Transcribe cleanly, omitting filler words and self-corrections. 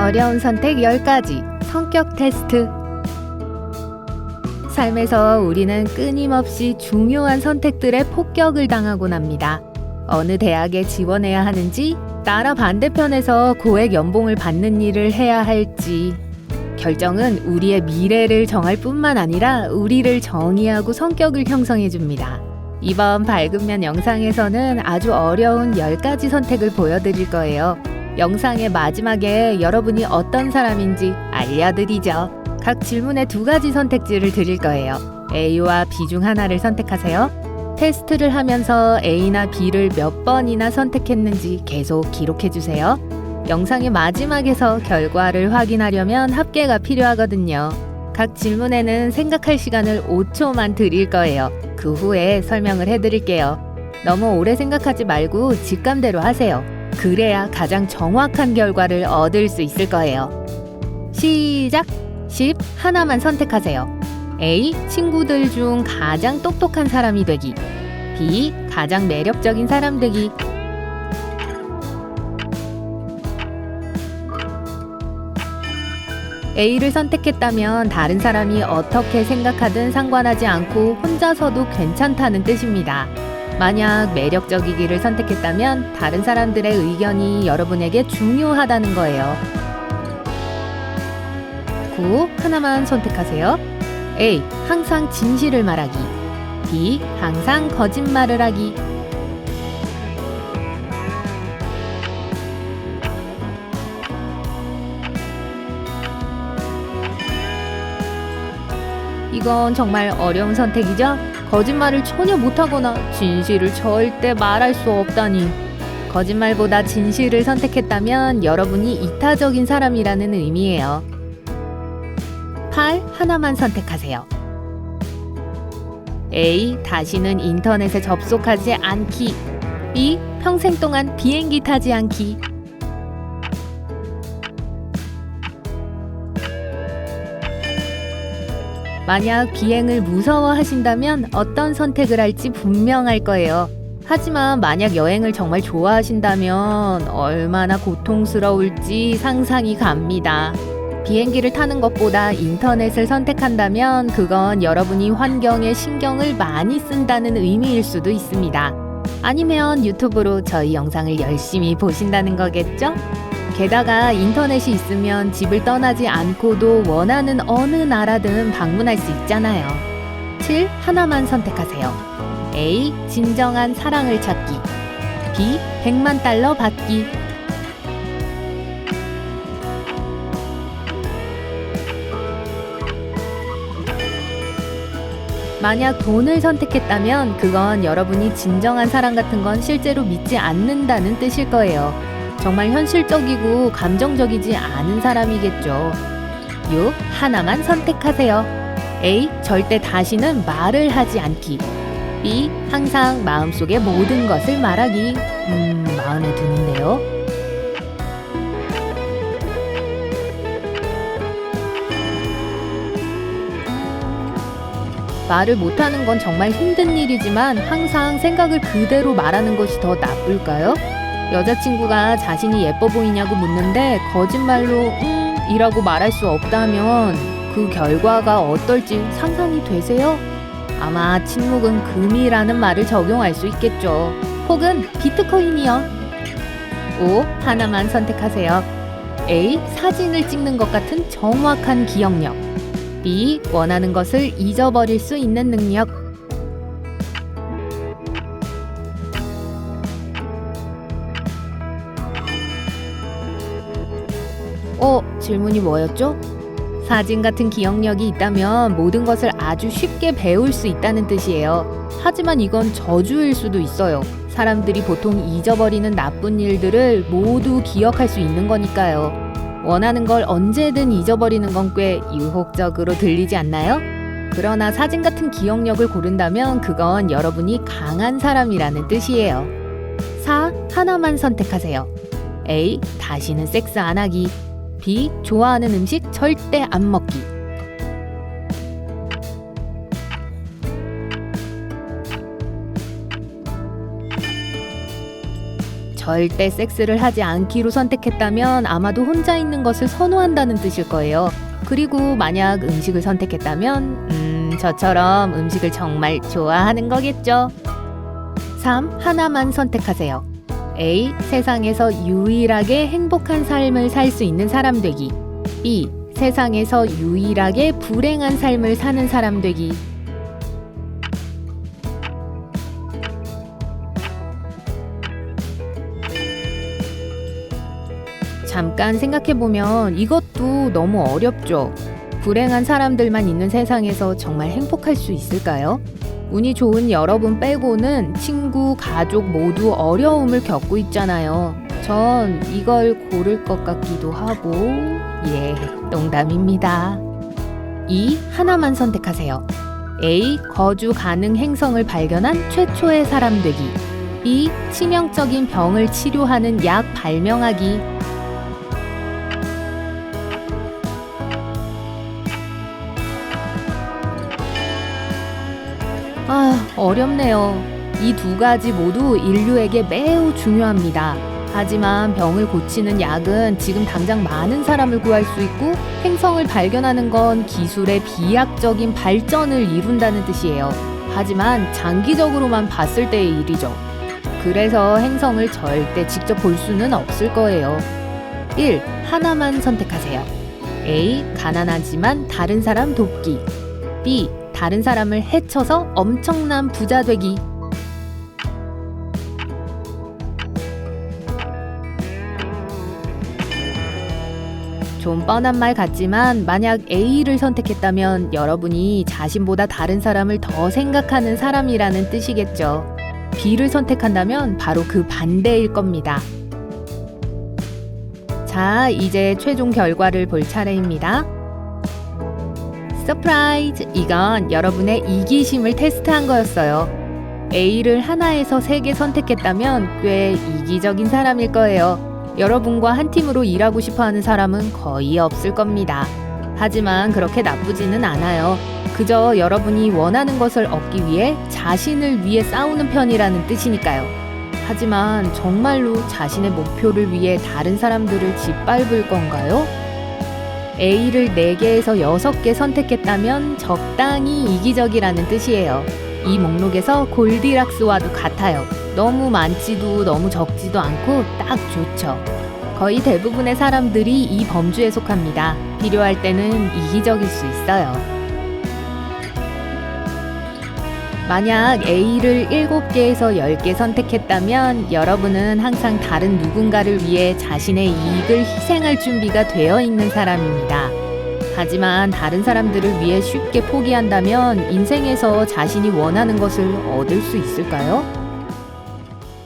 어려운 선택 10가지 성격 테스트. 삶에서 우리는 끊임없이 중요한 선택들에 폭격을 당하곤 합니다. 어느 대학에 지원해야 하는지, 나라 반대편에서 고액 연봉을 받는 일을 해야 할지. 결정은 우리의 미래를 정할 뿐만 아니라 우리를 정의하고 성격을 형성해 줍니다. 이번 밝은면 영상에서는 아주 어려운 10가지 선택을 보여드릴 거예요. 영상의 마지막에 여러분이 어떤 사람인지 알려드리죠. 각 질문에 2가지 선택지를 드릴 거예요. A와 B 중 하나를 선택하세요. 테스트를 하면서 A나 B를 몇 번이나 선택했는지 계속 기록해주세요. 영상의 마지막에서 결과를 확인하려면 합계가 필요하거든요. 각 질문에는 생각할 시간을 5초만 드릴 거예요. 그 후에 설명을 해드릴게요. 너무 오래 생각하지 말고 직감대로 하세요. 그래야 가장 정확한 결과를 얻을 수 있을 거예요. 시작! 10. 하나만 선택하세요. A. 친구들 중 가장 똑똑한 사람이 되기. B. 가장 매력적인 사람 되기. A를 선택했다면 다른 사람이 어떻게 생각하든 상관하지 않고 혼자서도 괜찮다는 뜻입니다. 만약 매력적이기를 선택했다면 다른 사람들의 의견이 여러분에게 중요하다는 거예요. 9. 하나만 선택하세요. A. 항상 진실을 말하기. B. 항상 거짓말을 하기. 이건 정말 어려운 선택이죠? 거짓말을 전혀 못하거나 진실을 절대 말할 수 없다니. 거짓말보다 진실을 선택했다면 여러분이 이타적인 사람이라는 의미예요. 8. 하나만 선택하세요. A. 다시는 인터넷에 접속하지 않기. B. 평생 동안 비행기 타지 않기. 만약 비행을 무서워하신다면 어떤 선택을 할지 분명할 거예요. 하지만 만약 여행을 정말 좋아하신다면 얼마나 고통스러울지 상상이 갑니다. 비행기를 타는 것보다 인터넷을 선택한다면 그건 여러분이 환경에 신경을 많이 쓴다는 의미일 수도 있습니다. 아니면 유튜브로 저희 영상을 열심히 보신다는 거겠죠? 게다가 인터넷이 있으면 집을 떠나지 않고도 원하는 어느 나라든 방문할 수 있잖아요. 7. 하나만 선택하세요. A. 진정한 사랑을 찾기. B. 100만 달러 받기. 만약 돈을 선택했다면 그건 여러분이 진정한 사랑 같은 건 실제로 믿지 않는다는 뜻일 거예요. 정말 현실적이고 감정적이지 않은 사람이겠죠. 6. 하나만 선택하세요. A. 절대 다시는 말을 하지 않기. B. 항상 마음속의 모든 것을 말하기. 마음에 드는데요. 말을 못하는 건 정말 힘든 일이지만 항상 생각을 그대로 말하는 것이 더 나쁠까요? 여자친구가 자신이 예뻐 보이냐고 묻는데 거짓말로 이라고 말할 수 없다면 그 결과가 어떨지 상상이 되세요? 아마 침묵은 금이라는 말을 적용할 수 있겠죠. 혹은 비트코인이요. 5. 하나만 선택하세요. A. 사진을 찍는 것 같은 정확한 기억력. B. 원하는 것을 잊어버릴 수 있는 능력. 질문이 뭐였죠? 사진 같은 기억력이 있다면 모든 것을 아주 쉽게 배울 수 있다는 뜻이에요. 하지만 이건 저주일 수도 있어요. 사람들이 보통 잊어버리는 나쁜 일들을 모두 기억할 수 있는 거니까요. 원하는 걸 언제든 잊어버리는 건 꽤 유혹적으로 들리지 않나요? 그러나 사진 같은 기억력을 고른다면 그건 여러분이 강한 사람이라는 뜻이에요. 4. 하나만 선택하세요. A. 다시는 섹스 안 하기. B. 좋아하는 음식 절대 안 먹기. 절대 섹스를 하지 않기로 선택했다면 아마도 혼자 있는 것을 선호한다는 뜻일 거예요. 그리고 만약 음식을 선택했다면 저처럼 음식을 정말 좋아하는 거겠죠. 3. 하나만 선택하세요. A. 세상에서 유일하게 행복한 삶을 살 수 있는 사람 되기. B. 세상에서 유일하게 불행한 삶을 사는 사람 되기. 잠깐 생각해보면 이것도 너무 어렵죠. 불행한 사람들만 있는 세상에서 정말 행복할 수 있을까요? 운이 좋은 여러분 빼고는 친구, 가족 모두 어려움을 겪고 있잖아요. 전 이걸 고를 것 같기도 하고, 농담입니다. 2. 하나만 선택하세요. A. 거주 가능 행성을 발견한 최초의 사람 되기. B. 치명적인 병을 치료하는 약 발명하기. 어렵네요. 이 두 가지 모두 인류에게 매우 중요합니다. 하지만 병을 고치는 약은 지금 당장 많은 사람을 구할 수 있고, 행성을 발견하는 건 기술의 비약적인 발전을 이룬다는 뜻이에요. 하지만 장기적으로만 봤을 때의 일이죠. 그래서 행성을 절대 직접 볼 수는 없을 거예요. 1. 하나만 선택하세요. A. 가난하지만 다른 사람 돕기. B. 다른 사람을 해쳐서 엄청난 부자 되기. 좀 뻔한 말 같지만 만약 A를 선택했다면 여러분이 자신보다 다른 사람을 더 생각하는 사람이라는 뜻이겠죠. B를 선택한다면 바로 그 반대일 겁니다. 자, 이제 최종 결과를 볼 차례입니다. 서프라이즈! 이건 여러분의 이기심을 테스트한 거였어요. A를 하나에서 3개 선택했다면 꽤 이기적인 사람일 거예요. 여러분과 한 팀으로 일하고 싶어하는 사람은 거의 없을 겁니다. 하지만 그렇게 나쁘지는 않아요. 그저 여러분이 원하는 것을 얻기 위해 자신을 위해 싸우는 편이라는 뜻이니까요. 하지만 정말로 자신의 목표를 위해 다른 사람들을 짓밟을 건가요? A를 4개에서 6개 선택했다면 적당히 이기적이라는 뜻이에요. 이 목록에서 골디락스와도 같아요. 너무 많지도 너무 적지도 않고 딱 좋죠. 거의 대부분의 사람들이 이 범주에 속합니다. 필요할 때는 이기적일 수 있어요. 만약 A를 7개에서 10개 선택했다면 여러분은 항상 다른 누군가를 위해 자신의 이익을 희생할 준비가 되어 있는 사람입니다. 하지만 다른 사람들을 위해 쉽게 포기한다면 인생에서 자신이 원하는 것을 얻을 수 있을까요?